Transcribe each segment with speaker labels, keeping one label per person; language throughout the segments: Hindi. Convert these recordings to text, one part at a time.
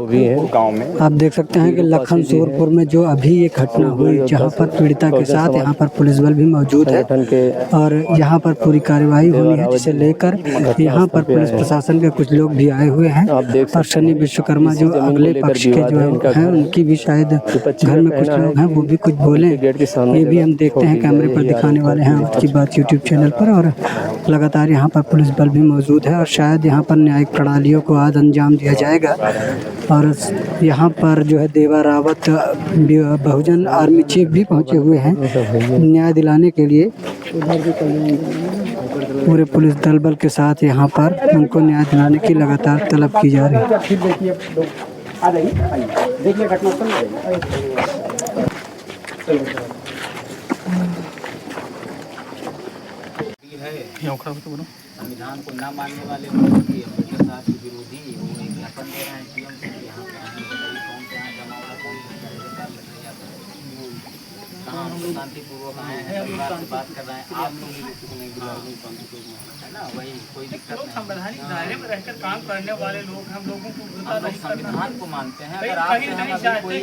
Speaker 1: भी हैं गांव में।
Speaker 2: आप देख सकते हैं कि लखनसूरपुर में जो अभी ये घटना हुई, जहां पर पीड़िता के साथ यहां पर पुलिस बल भी मौजूद है और यहां पर पूरी कार्यवाही हुई है, जिसे लेकर यहां पर पुलिस प्रशासन के कुछ लोग भी आए हुए हैं और शनि विश्वकर्मा जो अगले पक्ष के जो हैं उनकी भी शायद घर में कुछ लोग हैं, वो भी कुछ बोले। ये भी हम देखते हैं कैमरे पर दिखाने वाले हैं आज की बात यूट्यूब चैनल पर। और लगातार यहाँ पर पुलिस बल भी मौजूद है और शायद यहाँ पर न्यायिक प्रणालियों को आज अंजाम दिया जाएगा। और यहाँ पर जो है देवा रावत बहुजन आर्मी चीफ भी पहुँचे हुए हैं न्याय दिलाने के लिए। पूरे पुलिस दल बल के साथ यहाँ पर उनको न्याय दिलाने की लगातार तलब की जा रही है।
Speaker 3: संविधान को न मानने वाले लोगों की अम्बेडकर साहब के विरोधी वो एक ज्ञापन दे रहे हैं पीएम से कि यहाँ पे आएंगे, बताइए कौन से यहाँ जमा हुआ, कौन से कहाँ हम लोग शांतिपूर्वक आए हैं, परिवार से बात कर रहे हैं, आप लोग है ना, वही कोई दिक्कत नहीं।
Speaker 4: संवैधानिक दायरे में रहकर काम करने वाले लोग हम लोगों को
Speaker 3: संविधान को मानते हैं। अगर आप कोई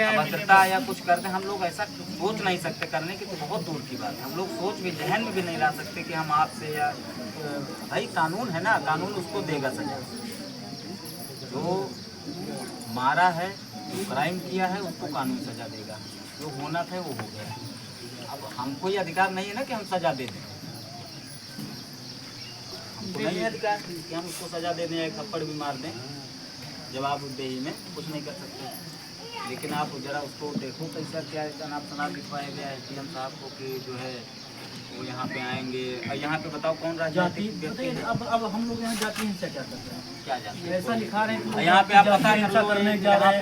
Speaker 3: अभद्रता या कुछ करते हैं, हम लोग ऐसा सोच नहीं सकते करने की, तो बहुत दूर की बात है। हम लोग सोच भी जहन में भी नहीं ला सकते कि हम आपसे या भाई कानून है ना, कानून उसको देगा सजा। जो मारा है, जो क्राइम किया है, उसको कानून सजा देगा। जो होना था वो हो गया। अब हमको ये अधिकार नहीं है ना कि हम सजा दे दें, हमको नहीं है अधिकार कि हम उसको सजा दे दें या थप्पड़ भी मार दें। जवाबदेही में कुछ नहीं कर सकते। लेकिन आप जरा उसको देखो कैसा क्या जनाब तनाव लिखवाया गया है पीएम साहब को कि जो है वो यहाँ पे आएंगे। और यहाँ पे बताओ कौन राजनीतिक व्यक्ति है?
Speaker 4: अब हम लोग यहाँ जाति हिंसा क्या करते हैं,
Speaker 3: क्या जाते
Speaker 4: ऐसा लिखा रहे हैं।
Speaker 3: यहाँ पे आप पता है यहाँ पे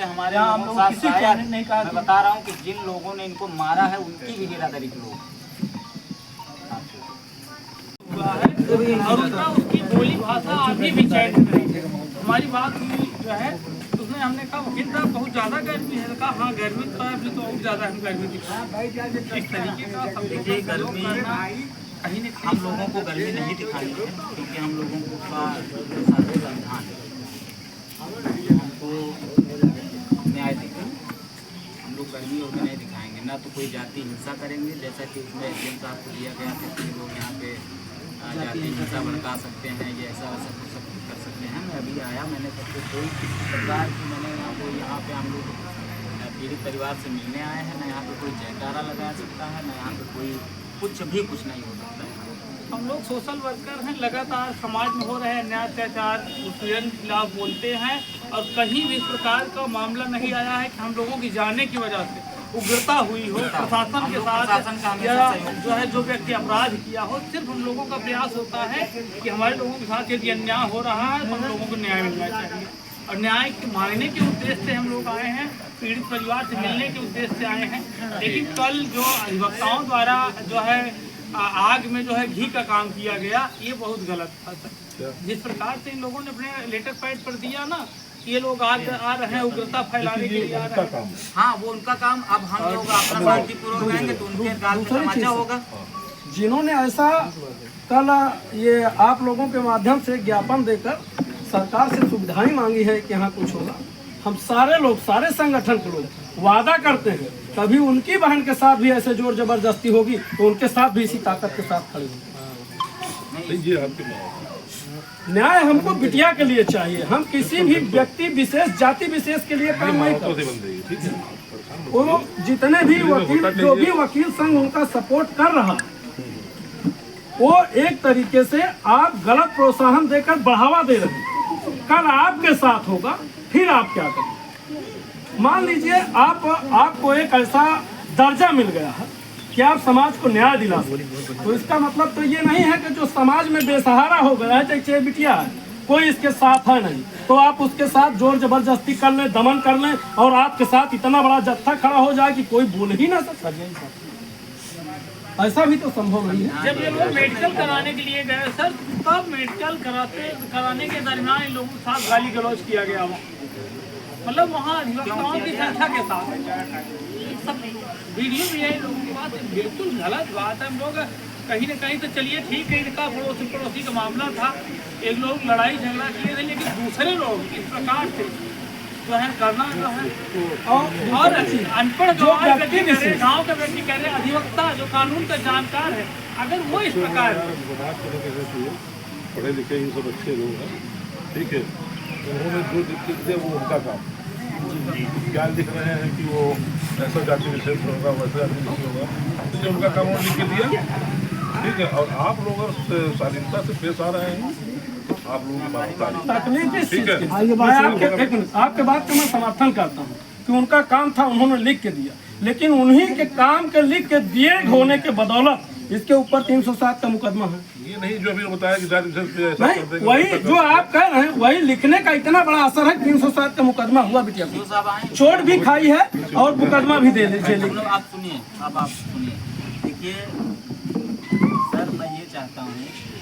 Speaker 3: हमारे मैं बता रहा हूँ कि जिन लोगों ने इनको मारा है उनकी भी बिरादरी के लोग
Speaker 4: और उसकी बोली भाषा अभी भी चैन नहीं। हमारी बात हुई जो है उसमें हमने कहा वकील साहब बहुत ज़्यादा गर्मी है। कहा हाँ गर्मी तो है, अभी तो और ज़्यादा हम गर्मी दिखा इस तरीके का सब।
Speaker 3: देखिए गर्मी कहीं न हम लोगों को गर्मी नहीं दिखानी है, क्योंकि हम लोगों को संविधान हमको न्याय देंगे। हम लोग गर्मी और नहीं दिखाएंगे, ना तो कोई जाति हिंसा करेंगे जैसा कि उसमें पीएम साहब को दिया गया था कि लोग यहाँ पे जाति हिंसा भड़का सकते हैं, ये ऐसा वैसा कुछ सब कुछ कर सकते हैं। मैं अभी आया, मैंने सबको कोई परिवार की मैंने यहाँ पे हम लोग पीड़ित परिवार से मिलने आए हैं। ना यहाँ पे कोई जयकारा लगा सकता है, ना यहाँ पे कोई कुछ नहीं हो सकता है।
Speaker 4: हम लोग सोशल वर्कर हैं, लगातार समाज में हो रहे अन्याय अत्याचार के खिलाफ बोलते हैं और कहीं भी इस प्रकार का मामला नहीं आया है कि हम लोगों की जाने की वजह से उग्रता हुई हो प्रशासन के साथ या जो है जो व्यक्ति अपराध किया हो। सिर्फ हम लोगों का प्रयास होता है कि हमारे लोगों के साथ यदि अन्याय हो रहा है तो हम लोगों को न्याय मिलना चाहिए। और न्याय मांगने के उद्देश्य से हम लोग आए हैं, पीड़ित परिवार से मिलने के उद्देश्य से आए हैं। लेकिन कल जो अधिवक्ताओं द्वारा जो है आग में जो है घी का काम किया गया, ये बहुत गलत था सर। जिस प्रकार से इन लोगों ने अपने लेटर पैड पर दिया ना, ये लोग आज आ रहे हैं उग्रता फैलाने के लिए आ रहे हैं।
Speaker 3: हाँ वो उनका काम। अब हम लोग अपना शांतिपूर्वक रहेंगे तो उनके गाल पे तमाचा होगा।
Speaker 5: जिन्होंने ऐसा कल ये आप लोगों के माध्यम से ज्ञापन देकर सरकार से सुविधाएं मांगी है कि यहाँ कुछ होगा, हम सारे लोग, सारे संगठन के लोग वादा करते हैं कभी उनकी बहन के साथ भी ऐसे जोर जबरदस्ती होगी तो उनके साथ भी इसी ताकत के साथ खड़े होंगे। न्याय हमको बिटिया के लिए चाहिए। हम किसी भी व्यक्ति विशेष, जाति विशेष के लिए काम नहीं करते। वो जितने भी वकील, जो भी वकील संघ उनका सपोर्ट कर रहा है, वो एक तरीके से आप गलत प्रोत्साहन देकर बढ़ावा दे रहे हैं। कल आपके साथ होगा, फिर आप क्या करेंगे? मान लीजिए आपको एक ऐसा दर्जा मिल गया है कि आप समाज को न्याय दिला सकते, तो इसका मतलब तो ये नहीं है कि जो समाज में बेसहारा हो गया है, चाहे बिटिया है, कोई इसके साथ है नहीं, तो आप उसके साथ जोर जबरदस्ती कर लें, दमन कर लें और आपके साथ इतना बड़ा जत्था खड़ा हो जाए कि कोई बोल ही ना सकता। ऐसा भी तो संभव नहीं है।
Speaker 4: जब ये लोग मेडिकल कराने के लिए गए सर, तब मेडिकल कराने के दरमियान इन लोगों के साथ गाली गलौज किया गया। मतलब वहाँ अधिवक्ताओं की संख्या के साथ सब वीडियो भी है। लोगों के पास बिल्कुल गलत बात है। हम लोग कहीं न कहीं तो चलिए ठीक है, इनका पड़ोसी का मामला था, एक लोग लड़ाई झगड़ा किए थे, लेकिन दूसरे लोग इस प्रकार से जो है करना जो है
Speaker 5: और
Speaker 4: अनपढ़
Speaker 5: जो व्यक्ति
Speaker 4: व्यक्ति गाँव का व्यक्ति कह रहे अधिवक्ता जो कानून का जानकार है, अगर वो इस प्रकार
Speaker 1: पढ़े लिखे ये सब अच्छे लोग हैं, ठीक है, उन्होंने जो लिख दिया वो उनका काम। क्या लिख रहे हैं कि वो ऐसा जाति विशेष होगा, वैसा जाति विशेष होगा, तो उनका काम उन्होंने लिख के दिया, ठीक है। और आप लोग अगर शालीनता से पेश आ रहे हैं, आप लोगों की बात
Speaker 5: तकलीफ इस
Speaker 1: ठीक
Speaker 5: चीज़
Speaker 1: है।
Speaker 5: की। मैं आपके बात का मैं समर्थन करता हूँ कि उनका काम था, उन्होंने लिख के दिया, लेकिन उन्हीं के काम के लिख के दिए होने के बदौलत इसके ऊपर 307 का मुकदमा है।
Speaker 1: ये नहीं जो अभी बताया कि जाति विशेष पे ऐसा कर
Speaker 5: नहीं,
Speaker 1: देंगे,
Speaker 5: वही जो आप कह रहे हैं वही लिखने का इतना बड़ा असर है। 307 का मुकदमा हुआ बिटिया को,
Speaker 3: साहब आए
Speaker 5: चोट भी खाई है और मुकदमा भी दे दीजिए।
Speaker 3: मतलब आप सुनिए, अब आप सुनिए, देखिए सर, मैं ये चाहता हूँ,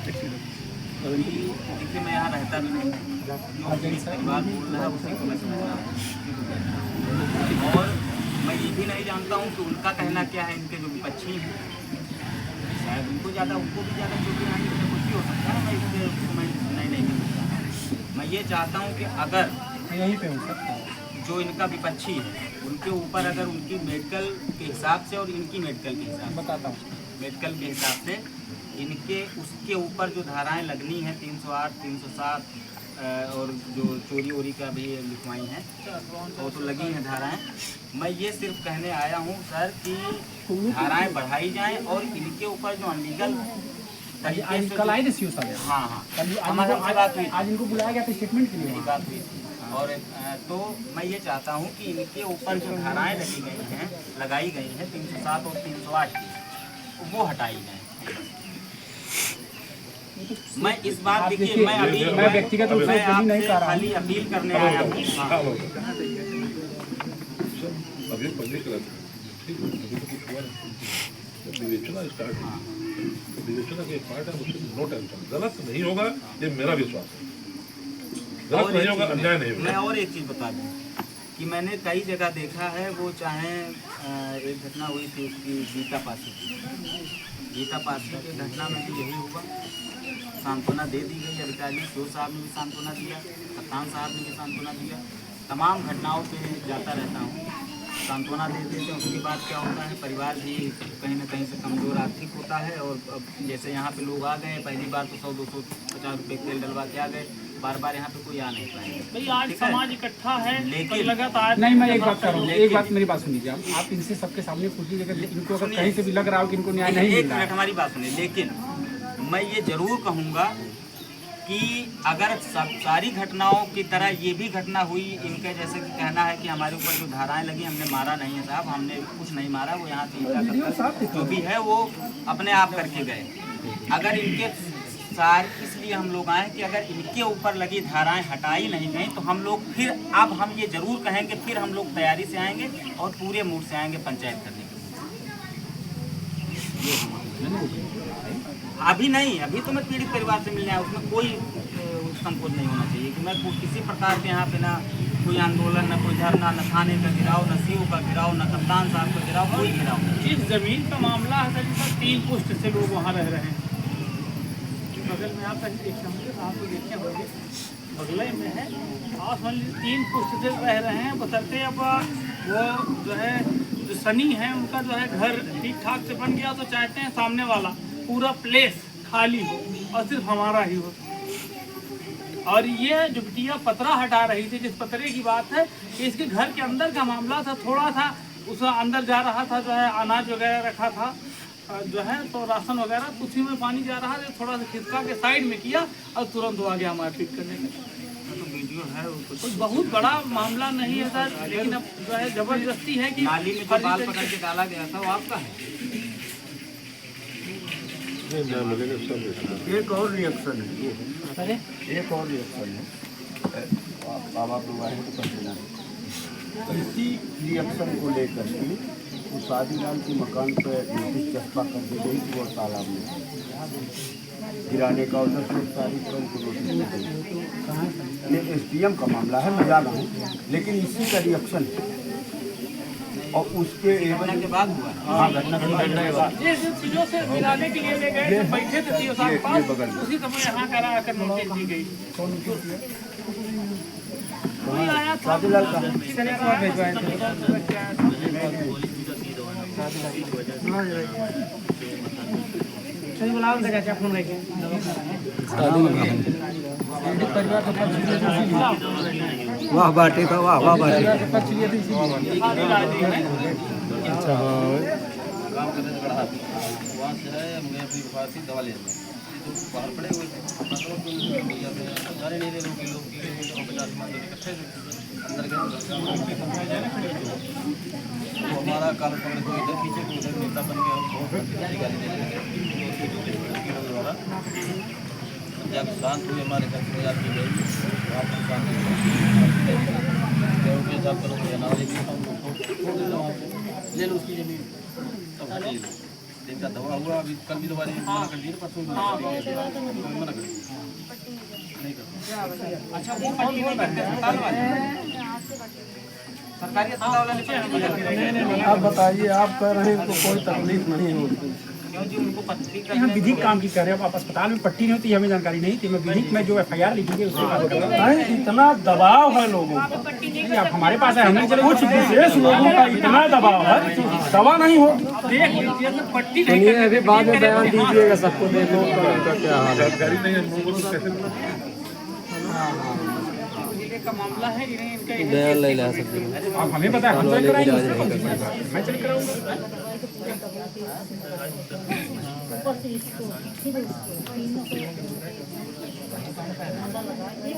Speaker 3: देखिए मैं यहाँ रहता भी नहीं, जो बात बोल रहा है उसी को मैं समझ रहा हूँ, और मैं ये भी नहीं जानता हूँ कि उनका कहना क्या है। इनके जो विपक्षी हैं शायद उनको ज़्यादा, उनको भी ज़्यादा चोटी आने की कुछ भी हो सकता है। मैं इससे मैं नहीं कर सकता। मैं ये चाहता हूँ कि अगर
Speaker 5: यहीं पे हूँ
Speaker 3: जो इनका विपक्षी है उनके ऊपर अगर उनकी मेडिकल के हिसाब से और इनकी मेडिकल के हिसाब से,
Speaker 5: बताता हूँ,
Speaker 3: मेडिकल के हिसाब से इनके उसके ऊपर जो धाराएं लगनी हैं 308, 307 और जो चोरी वोरी का भी लिखवाई हैं वो तो लगी हैं धाराएं। मैं ये सिर्फ कहने आया हूँ सर कि धाराएं बढ़ाई जाएं और इनके ऊपर जो अनलीगल
Speaker 2: कल आए थे सीओ साहब,
Speaker 3: हाँ हमारे बात हुई,
Speaker 2: आज इनको बुलाया गया था स्टेटमेंट के लिए।
Speaker 3: बात हुई और तो मैं ये चाहता हूँ कि इनके ऊपर जो धाराएं लगी गई हैं, लगाई गई हैं 307 और 308 वो हटाई जाए। मैं इस बात देखिए, मैं अभी
Speaker 2: मैं व्यक्तिगत रूप से
Speaker 3: मैं
Speaker 2: नहीं
Speaker 3: आपसे
Speaker 2: कर रहा
Speaker 3: खाली अपील करने आया हूँ।
Speaker 1: अभी पब्लिक ठीक है, अभी तो कुछ हुआ नहीं, विवेचना स्टार्ट हुई, विवेचना के पार्ट है, उससे नो टेंशन, गलत नहीं होगा, ये मेरा विश्वास है, गलत नहीं होगा, अन्याय नहीं होगा।
Speaker 3: मैं और एक चीज़ बता दूँ कि मैंने कई जगह देखा है, वो चाहे एक घटना हुई थी उसकी गीता पासी की घटना में भी यही हुआ, सांत्वना दे दी गई अधिकारी, सीओ साहब ने भी सांत्वना दिया, कप्तान साहब ने भी सांत्वना दिया। तमाम घटनाओं पे जाता रहता हूँ, सांत्वना दे देते हैं। उसके बाद क्या होता है, परिवार भी कहीं ना कहीं से कमज़ोर आर्थिक होता है, और अब जैसे यहाँ पे लोग आ गए, पहली बार तो 100-250 रुपये तेल डलवा के आ गए, बार बार यहाँ पे कोई आ नहीं पाएंगे।
Speaker 4: भाई आज समाज इकट्ठा है,
Speaker 3: लेकिन
Speaker 4: लगातार
Speaker 2: नहीं, मैं एक बात कर रहा हूँ, एक बात मेरी बात सुनिए, आप इनसे सबके सामने पूछ लीजिए, इनको अगर कहीं से भी लग रहा हो कि इनको न्याय नहीं मिल
Speaker 3: एक
Speaker 2: रहा है।
Speaker 3: मिनट हमारी बात सुनिए। लेकिन मैं ये जरूर कहूँगा कि अगर सब सारी घटनाओं की तरह ये भी घटना हुई, इनके जैसे कि कहना है कि हमारे ऊपर जो धाराएं लगी, हमने मारा नहीं है साहब, हमने कुछ नहीं मारा, वो यहाँ से जो भी है वो अपने आप करके गए। अगर इनके सार इसलिए हम लोग आए कि अगर इनके ऊपर लगी धाराएं हटाई नहीं गई तो हम लोग फिर, अब हम ये जरूर कहेंगे, फिर हम लोग तैयारी से आएंगे और पूरे मूड से आएंगे पंचायत करने के लिए। अभी नहीं, अभी तो मैं पीड़ित परिवार से मिलने आया, उसमें कोई संकोच नहीं होना चाहिए कि मैं किसी प्रकार के यहाँ पे ना कोई आंदोलन, न कोई धरना, न थाने का गिराव, न सीओ का गिराव, न कप्तान साहब का गिराव, कोई गिराव नहीं।
Speaker 4: जिस जमीन का मामला है सर, 3 पुष्ट से लोग वहाँ रह रहे हैं। बगल में आप एक समझे, आप तो देखे होंगे, बगल में है, आप समझ लीजिए 3 पुष्ट से रह रहे हैं। बसरते अब वो जो है, जो सनी है, उनका जो है घर ठीक ठाक से बन गया, तो चाहते हैं सामने वाला पूरा प्लेस खाली हो और सिर्फ हमारा ही हो। और ये जो बिटिया पतरा हटा रही थी, जिस पतरे की बात है, कि इसके घर के अंदर का मामला था, थोड़ा था उस अंदर जा रहा था, जो है अनाज वगैरह रखा था, जो है तो राशन वगैरह, तो उसी में पानी जा रहा है, थोड़ा सा खिसका के साइड में किया और तुरंत वो आ गया मारपीट करने के।
Speaker 3: तो वीडियो है, वो कुछ
Speaker 4: कोई बहुत बड़ा मामला नहीं है सर, लेकिन अब जो है जबरदस्ती है कि
Speaker 3: नाली में जो बाल पकड़ के डाला गया था वो आपका है।
Speaker 6: एक और रिएक्शन है, एक और रिएक्शन है, बाबा बुआई तो कर देना। इसी रिएक्शन को लेकर के वो शादीलाल के मकान पर नोटिस चस्पा कर दी गई थी, वो तालाब में गिराने का, और 10 तारीख को उनको नोटिस दी गई। ये SDM का मामला है, मैं जा रहा हूँ, लेकिन इसी का रिएक्शन है। और उसके
Speaker 3: घटना के बाद हुआ।
Speaker 6: हाँ, घटना के बाद
Speaker 4: जिस चीजों से मिलाने के लिए ले गए, बैठे थे सीओ साहब के पास, उसी समय यहाँ करा आकर नोटिस दी गई। कोई आया था
Speaker 2: वाह बाटे का वाह वाह बाटे
Speaker 3: दवा ले बाहर पड़े हुए थे सारे नहीं लोग इकट्ठे अंदर गए हमारा काल पकड़ को इधर पीछे को उधर नेता बन के गाली देने लगे द्वारा जब शांत हुए हमारे घर में जाती गई के साथ करो ले लो उसकी जमीन तब ले लो देखा दवा हुआ अभी कल भी दोबारा मना कर दिया परसों भी मना कर नहीं कर अच्छा वो पट्टी नहीं करते अस्पताल वाले सरकारी अस्पताल वाले
Speaker 5: नहीं, आप बताइए, आप कह रहे हैं इनको कोई तकलीफ नहीं होती।
Speaker 7: हम विधिक काम की कर रहे हैं। अब अस्पताल में पट्टी नहीं होती, हमें जानकारी नहीं थी। मैं विधिक में जो FIR लिखी है उसके बाद
Speaker 5: नहीं, इतना दबाव है लोगों का,
Speaker 7: नहीं आप हमारे पास है, हम नहीं चले।
Speaker 5: कुछ विशेष लोगों का इतना दबाव है, दवा नहीं होगी।
Speaker 4: पट्टी
Speaker 2: सुनिए, अभी बाद में बयान दीजिएगा सबको, देखो का क्या हाल है।
Speaker 1: जानकारी नहीं है हम लोगों को कैसे मिला?
Speaker 4: का मामला है इन्हें इनका
Speaker 2: बयान ले ला सकते हैं।
Speaker 7: आप हमें पता है, हम चल कराएंगे, मैं चल कराऊंगा।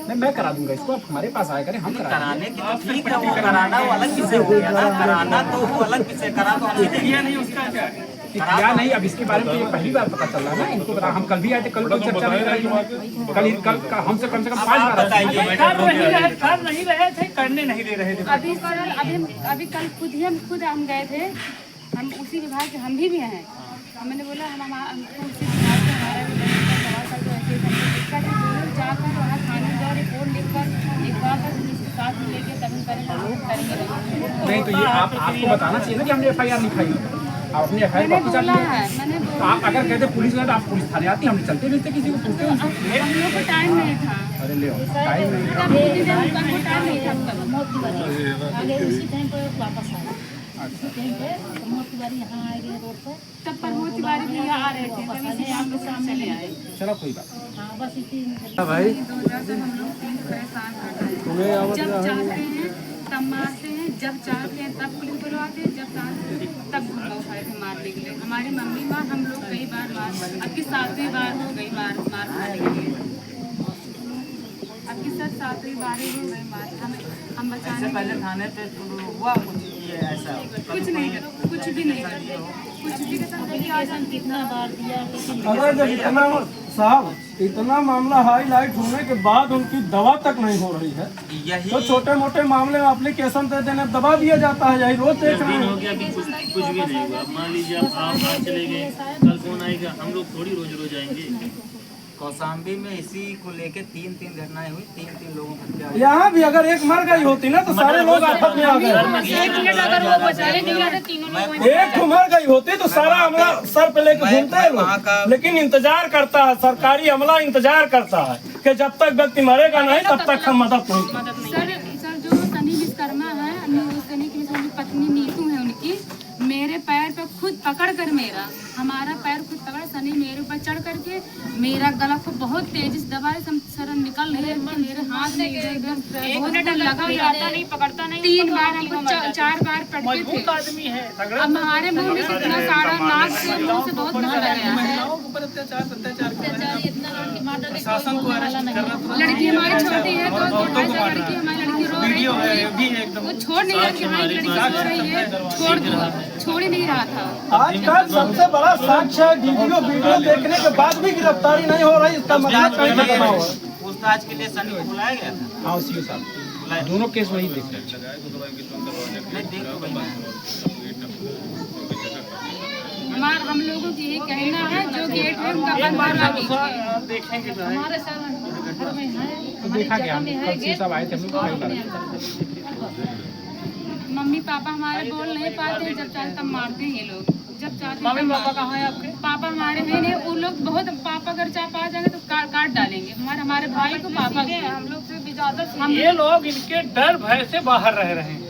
Speaker 7: नहीं मैं करा दूंगा इसको, आप हमारे पास आया करें, हम
Speaker 3: कराने की तो ठीक है, वो कराना वो अलग विषय हो गया ना, कराना तो वो अलग विषय, करा तो हम
Speaker 4: किया नहीं उसका क्या है?
Speaker 7: या नहीं। अब इसके बारे में ये पहली बार पता चल रहा है ना इनको। बता, हम कल भी आए थे, कल कोई चर्चा नहीं कराई। कल हमसे कम से कम 5 बार
Speaker 4: कर नहीं रहे थे, करने नहीं दे रहे थे।
Speaker 8: अभी कल खुद हम गए थे, हम उसी विभाग के हम भी हैं। हमने बोला हमको उसी विभाग से हमारा भी दवा का जो ऐसे दिक्कत है, जाकर वहाँ थाने जाओ, रिपोर्ट लिखकर लिखवा कर उसके साथ में लेके तब हम करेंगे।
Speaker 7: नहीं तो ये आपको बताना चाहिए ना कि हमने FIR लिखाई। आप अपने FIR
Speaker 8: मैंने
Speaker 7: कॉपी
Speaker 8: बोला है,
Speaker 7: तो आप अगर कहते पुलिस में तो आप पुलिस थाने आती, हमने चलते मिलते किसी को पूछते।
Speaker 8: हम लोग को टाइम नहीं था,
Speaker 7: अरे ले आओ, टाइम नहीं था।
Speaker 8: टाइम नहीं था।
Speaker 9: उसी टाइम पर वापस आए, उसी टाइम पे प्रमोद तिवारी यहाँ आए गए रोड पर,
Speaker 8: तब प्रमोद तिवारी भी यहाँ आ रहे थे, तभी से हम लोग सामने ले आए।
Speaker 7: चलो कोई बात।
Speaker 9: हाँ बस इसी
Speaker 2: भाई
Speaker 8: 2000 से हम लोग 3 परेशान कर रहे हैं। जब चाहते हैं तब मारते हैं, जब चाहते हैं तब पुलिस बुलवाते हैं, जब चाहते हैं तब घुमा उठाए थे मारने के लिए। हमारी मम्मी माँ हम लोग कई बार मार, अब की 7वीं बार हो गई मार खाने के लिए। अब की सर 7वीं बार ही हो गई मार, हम बचाने
Speaker 3: पहले थाने पे हुआ कुछ ये ऐसा
Speaker 8: कुछ नहीं, कुछ भी नहीं करते, कुछ भी
Speaker 9: एप्लीकेशन कितना बार दिया, लेकिन
Speaker 5: अगर जब इतना साहब इतना मामला हाईलाइट होने के बाद उनकी दवा तक नहीं हो रही है,
Speaker 3: यही
Speaker 5: तो छोटे मोटे मामले में एप्लीकेशन दे देने दबा दिया जाता है। यही रोज देख रहे हैं।
Speaker 10: कुछ भी नहीं हुआ। मान लीजिए आप आज चले गए, कल कौन आएगा? हम लोग थोड़ी रोज रोज आएंगे।
Speaker 3: कौशाम्बी में इसी को लेके 3 घटनाएं हुई, 3 लोगों की हत्या हुई।
Speaker 5: यहाँ भी अगर एक मर गई होती ना तो सारे लोग आफत में आ गए। एक तो मर गई होती तो सारा अमला सर पे लेके घूमते हैं लोग, लेकिन इंतजार करता है, सरकारी अमला इंतजार करता है कि जब तक व्यक्ति मरेगा नहीं तब तक हम मदद नहीं करेंगे।
Speaker 8: सर जो सनी विश्वकर्मा है, सनी की पत्नी नीतू है, उनकी मेरे पैर पे खुद पकड़ कर हमारा पैर खुद पकड़ सनी मेरे ऊपर चढ़ करके मेरा गला को बहुत तेजी से दबाए, सर निकल रही है मेरे हाथ में, बहुत लगा जाता नहीं, पकड़ता नहीं। 3 बार हमको 4 बार पकड़ते थे।
Speaker 4: आदमी है
Speaker 8: अब हमारे मुंह में कितना सारा नाक से मुंह से बहुत निकल गया है।
Speaker 4: शासन को अरेस्ट कर रहा था।
Speaker 8: लड़की हमारी छोटी है, तो लड़की हमारी लड़की रो रही है, वो छोड़ नहीं रहा कि हमारी लड़की सो रही है, छोड़ ही नहीं रहा था।
Speaker 5: आजकल सबसे बड़ा साक्ष्य है वीडियो देखने के बाद भी गिरफ्तारी नहीं हो रही, इसका मतलब कहीं खत्म हुआ।
Speaker 3: पूछताछ के लिए सनी को बुलाया गया था।
Speaker 7: हाँ सीओ साहब, दोनों केस वही देख रहे हैं।
Speaker 3: नहीं देख तो वही है।
Speaker 8: हम लोगों की यही कहना है, जो गेट है उनका बंद करवा दीजिए।
Speaker 4: देखेंगे
Speaker 9: हमारे सर घर में है,
Speaker 7: देखा गया, हम कल से सब आए थे, हम लोग कई बार।
Speaker 8: मम्मी पापा हमारे बोल नहीं पाते, जब चाहे तब मारते हैं ये लोग। जब 4 दिन
Speaker 4: मम्मी पापा कहाँ हैं आपके?
Speaker 8: पापा हमारे हैं नहीं, वो लोग बहुत पापा अगर चाप आ जाएंगे तो काट डालेंगे हमारे भाई को। पापा हम लोग से भी ज्यादा
Speaker 4: ये लोग इनके डर भय से बाहर रह रहे हैं।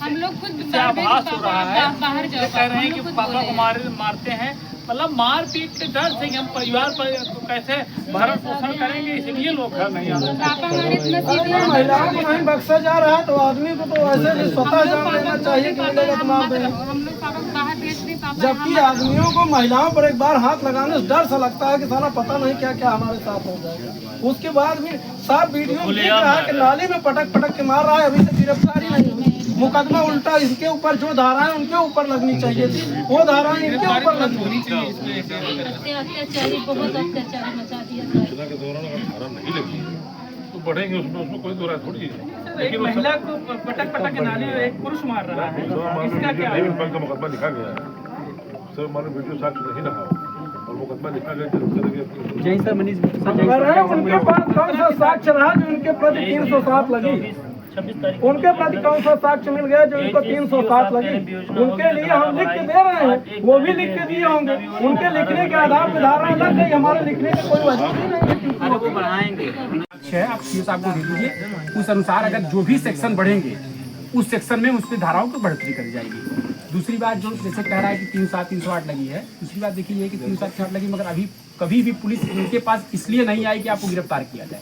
Speaker 8: हम लोग खुद
Speaker 4: इससे आभास हो रहा है,
Speaker 8: बाहर
Speaker 4: ये कह रहे हैं कि पापा को मारते हैं, मतलब मार पीट के डर से कि हम परिवार पर कैसे भरण पोषण करेंगे, इसलिए लोग घर नहीं आते।
Speaker 8: पापा हमारे इतना सीधे
Speaker 5: महिलाओं को नहीं बख्शा जा रहा है तो आदमी को तो ऐसे भी स्वतः जान लेना चाहिए कि मिलेगा तो मार देंगे।
Speaker 8: हम लोग पापा को बाहर भेज दें। पापा
Speaker 5: जबकि आदमियों को महिलाओं पर एक बार हाथ लगाने से डर सा लगता है कि साला पता नहीं क्या क्या हमारे साथ हो जाएगा। उसके बाद भी साफ वीडियो में देख रहा है कि नाली में पटक के मार रहा है, अभी से गिरफ्तारी नहीं हुई। मुकदमा उल्टा इसके ऊपर जो धाराएं उनके ऊपर लगनी चाहिए थी, वो धाराएं इनके ऊपर लगनी चाहिए।
Speaker 9: अत्याचारी बहुत अत्याचारी मचा दिया।
Speaker 1: सूचना के दौरान अगर धारा नहीं लगी तो बढ़ेंगे उसमें कोई दो राय थोड़ी है।
Speaker 4: एक महिला को पटक के नाली में एक पुरुष मार रहा है, इसका क्या है?
Speaker 1: का मुकदमा लिखा गया है सर, मानो वीडियो साक्ष्य नहीं रहा और मुकदमा लिखा गया।
Speaker 7: जय सर मनीष
Speaker 5: उनके पास कौन सा साक्ष्य रहा जो उनके प्रति 307 लगी? उनके प्रति कौन सा साक्ष्य मिल गया जो उनको 307 लगी? उनके लिए हम लिख के दे रहे हैं, वो भी लिख के दिए होंगे। उनके लिखने के आधार पर धारा लग गई, हमारे लिखने का कोई वजह ही नहीं है।
Speaker 3: बढ़ाएंगे
Speaker 7: आप सीओ साहब को दे दीजिए, उस अनुसार अगर जो भी सेक्शन बढ़ेंगे उस सेक्शन में उस पर धाराओं की बढ़ोतरी करी जाएगी। दूसरी बात जो जैसे कह रहा है कि 307-308 लगी है, दूसरी बात देखिए ये कि 307-308 लगी, मगर अभी कभी भी पुलिस उनके पास इसलिए नहीं आई कि आपको गिरफ्तार किया जाए,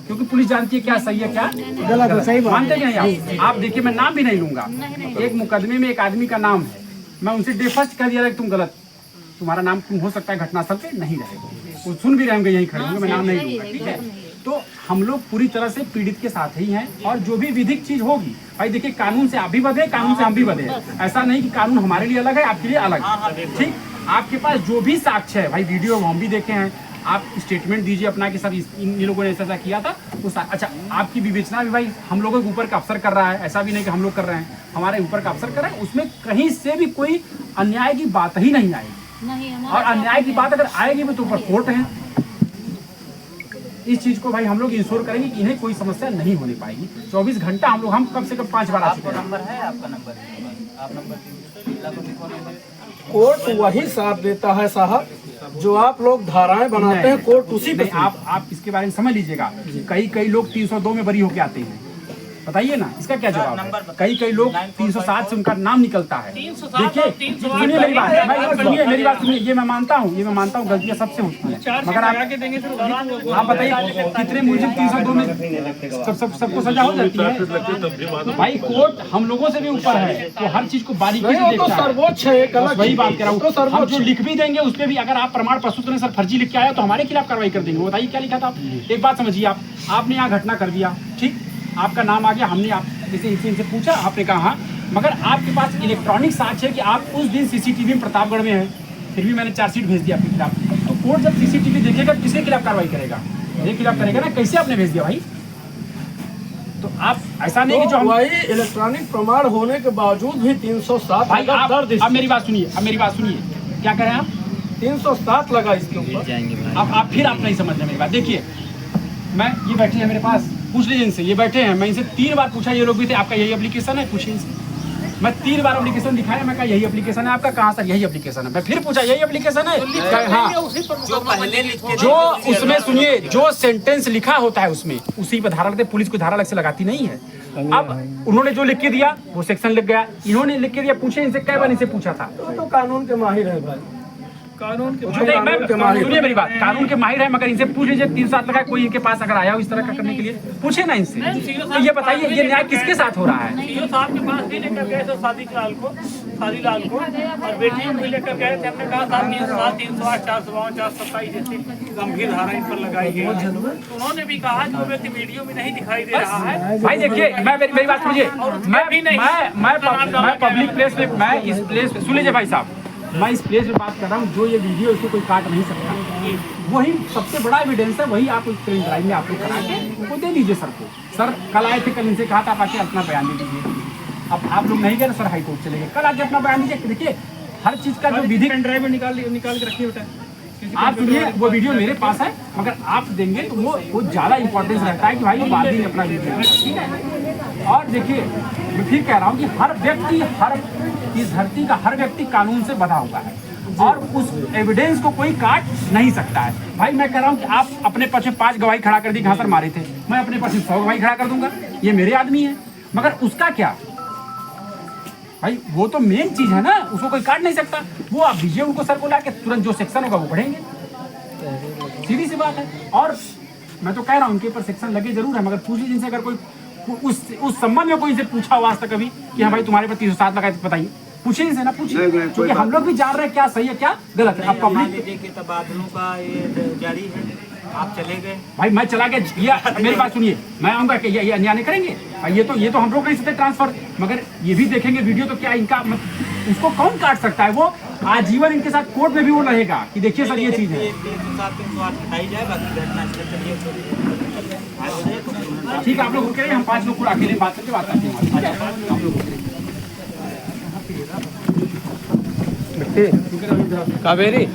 Speaker 7: क्योंकि पुलिस जानती है क्या सही है क्या गलत है। सही मानते हैं नहीं आप देखिए, मैं नाम भी नहीं लूंगा, एक मुकदमे में एक आदमी का नाम है, मैं उनसे डेफर्स्ट कह दिया कि तुम गलत, तुम्हारा नाम तुम हो सकता है घटनास्थल पे नहीं रहेगा, वो सुन भी रहेंगे यहीं खड़े होंगे, मैं नाम नहीं लूंगा, ठीक है। तो हम लोग पूरी तरह से पीड़ित के साथ ही हैं, और जो भी विधिक चीज होगी भाई देखिए, कानून से आप भी बधे, कानून से हम भी बधे, ऐसा नहीं कि कानून हमारे लिए अलग है आपके लिए अलग है, ठीक। आपके पास जो भी साक्ष्य है भाई, वीडियो हम भी देखे हैं, आप स्टेटमेंट दीजिए अपना कि सर इन लोगों ने ऐसा किया था, तो अच्छा आपकी विवेचना भी भाई हम लोगों के ऊपर का अफसर कर रहा है, ऐसा भी नहीं कि हम लोग कर रहे हैं, हमारे ऊपर का अफसर कर रहा है, उसमें कहीं से भी कोई अन्याय की बात ही नहीं आएगी, और अन्याय की बात अगर आएगी भी तो ऊपर कोर्ट है। इस चीज को भाई हम लोग इंश्योर करेंगे कि इन्हें कोई समस्या नहीं होने पाएगी। 24 घंटा हम कम से कम 5 बार आ चुके हैं।
Speaker 3: नंबर है आपका, नंबर आप नंबर
Speaker 5: कोर्ट वही साथ देता है साहब, जो आप लोग धाराएं बनाते हैं, कोर्ट उसी पे।
Speaker 7: आप इसके बारे में समझ लीजिएगा, कई लोग 302 में बरी होके आते हैं, बताइए ना इसका क्या जवाब है। कई लोग 307 से उनका नाम निकलता है। देखिए सुनिए मेरी बात, मेरी बात सुनिए, ये मैं मानता हूँ गलतियाँ सबसे होती है, मगर आप बताइए कितने मुझे 302 में सबको सजा हो जाती है। भाई कोर्ट हम लोगों से भी ऊपर है, तो हर चीज को बारीकी से देखता है,
Speaker 5: सर्वोच्च है,
Speaker 7: वही बात कर रहा हूँ। हम जो लिख भी देंगे उस पर भी अगर आप प्रमाण प्रस्तुत करें सर फर्जी लिख के आया तो हमारे खिलाफ कार्रवाई कर देंगे। बताइए क्या लिखा था आप, एक बात समझिए, आपने यहाँ घटना कर दिया, ठीक, आपका नाम आ गया, हमने आप जैसे इनसे पूछा, आपने कहा हाँ, मगर आपके पास इलेक्ट्रॉनिक साक्ष्य है कि आप उस दिन सीसीटीवी में प्रतापगढ़ में हैं, फिर भी मैंने चार्जशीट भेज दिया आपके खिलाफ, तो कोर्ट जब सीसीटीवी देखेगा किसके खिलाफ कार्रवाई करेगा? मेरे खिलाफ करेगा ना, कैसे आपने भेज दिया भाई? तो आप ऐसा नहीं कि जो
Speaker 5: वही इलेक्ट्रॉनिक प्रमाण होने के बावजूद भी 307
Speaker 7: भाई अब मेरी बात सुनिए, क्या करें आप?
Speaker 5: 307 लगा इसके ऊपर।
Speaker 7: अब आप नहीं समझ रहे मेरी बात। देखिए मैं ये बैठे हैं मेरे पास, पूछ लीजिए इनसे, ये बैठे हैं, मैं इनसे 3 बार पूछा, ये लोग भी थे, आपका यही एप्लीकेशन है? पूछिए इनसे, मैं 3 बार एप्लीकेशन दिखाया, मैं कहा यही एप्लीकेशन है आपका, कहाँ सर? यही एप्लीकेशन है। मैं फिर पूछा यही एप्लीकेशन है? हाँ, जो उसमें सुनिए, जो सेंटेंस लिखा होता है उसमें उसी पर धारा लगते, पुलिस को धारा अलग से लगाती नहीं है। अब उन्होंने जो लिख के दिया वो सेक्शन लिख गया, इन्होंने लिख के दिया, पूछे इनसे कई बार इनसे पूछा था,
Speaker 5: तो कानून के माहिर है भाई,
Speaker 7: सुनिए मेरी बात, कानून के माहिर है, मगर इनसे पूछ लीजिए 307 लगा, कोई इनके पास अगर आया हो इस तरह का करने के लिए, पूछे ना इनसे, तो ये बताइए ये न्याय किसके साथ हो रहा है?
Speaker 4: सीओ साहब के पास भी लेकर गए थे शादी लाल को, और बेटी को भी लेकर गए थे, हमने कहा था 307, 308, 452, 427 जैसे गंभीर धारा इन पर लगाई गई है, तो उन्होंने भी कहा जो व्यक्ति वीडियो में नहीं दिखाई दे रहा है।
Speaker 7: भाई देखिए मेरी बात सुनिए, मैं पब्लिक प्लेस में, मैं इस प्लेस सुन लीजिए भाई साहब, मैं इस प्लेस में बात कर रहा हूँ, जो ये वीडियो इसको कोई काट नहीं सकता, वही सबसे बड़ा एविडेंस है, वही आप पेन ड्राइव में अपलोड करा के वो दे दीजिए सर को। सर कल आए थे, कल इनसे कहा था आप आके अपना बयान दे दीजिए, अब आप लोग नहीं गए ना सर, हाई कोर्ट चले गए, कल आके अपना बयान दीजिए। देखिए हर चीज का जो विधि
Speaker 4: पेन ड्राइव में निकाल के रखिए बेटा,
Speaker 7: आप सुनिए, वो वीडियो मेरे पास है, मगर आप देंगे तो वो ज्यादा इंपॉर्टेंस रहता है कि भाई वो बाद में अपना वीडियो, ठीक है। और देखिए मैं फिर कह रहा हूँ कि हर व्यक्ति, हर इस धरती का हर व्यक्ति कानून से बंधा हुआ है और उस एविडेंस को कोई काट नहीं सकता है। भाई मैं कह रहा हूँ कि आप अपने पक्ष में 5 गवाही खड़ा कर दी घासल मारे थे, मैं अपने पक्ष में 100 गवाही खड़ा कर दूंगा, ये मेरे आदमी है। मगर उसका क्या भाई, वो तो मेन चीज है ना, उसको कोई काट नहीं सकता। वो आप दीजिए उनको सर को ला के, तुरंत जो सेक्शन होगा वो पढ़ेंगे, सीधी सी बात है। और मैं तो कह रहा हूँ उनके ऊपर सेक्शन लगे जरूर है, मगर पूछिए जिनसे अगर कोई उस संबंध में कोई इनसे पूछा हुआ आज तक कभी कि हाँ भाई तुम्हारे पर 307 लगाए, बताइए, पूछिए इनसे ना, पूछिए, क्योंकि हम लोग भी जान रहे हैं क्या सही है क्या गलत है। अब पब्लिक
Speaker 3: देखिए तबादलों का ये जारी है, आप चले गए
Speaker 7: भाई, मैं चला गया, मेरी बात सुनिए, मैं आऊंगा कि ये अन्याय नहीं करेंगे भाई, ये तो हम लोग नहीं सकते ट्रांसफर, मगर ये भी देखेंगे वीडियो तो क्या इनका उसको कौन काट सकता है। वो आजीवन इनके साथ कोर्ट में भी वो रहेगा कि देखिए सर ये चीज है।
Speaker 3: 307 हटाई जाए, बाकी घटना
Speaker 7: ठीक है, आप लोग रुके रहिए, हम 5 लोग पूरा अकेले बात करके बात करते हैं। आप लोग
Speaker 2: कावेरी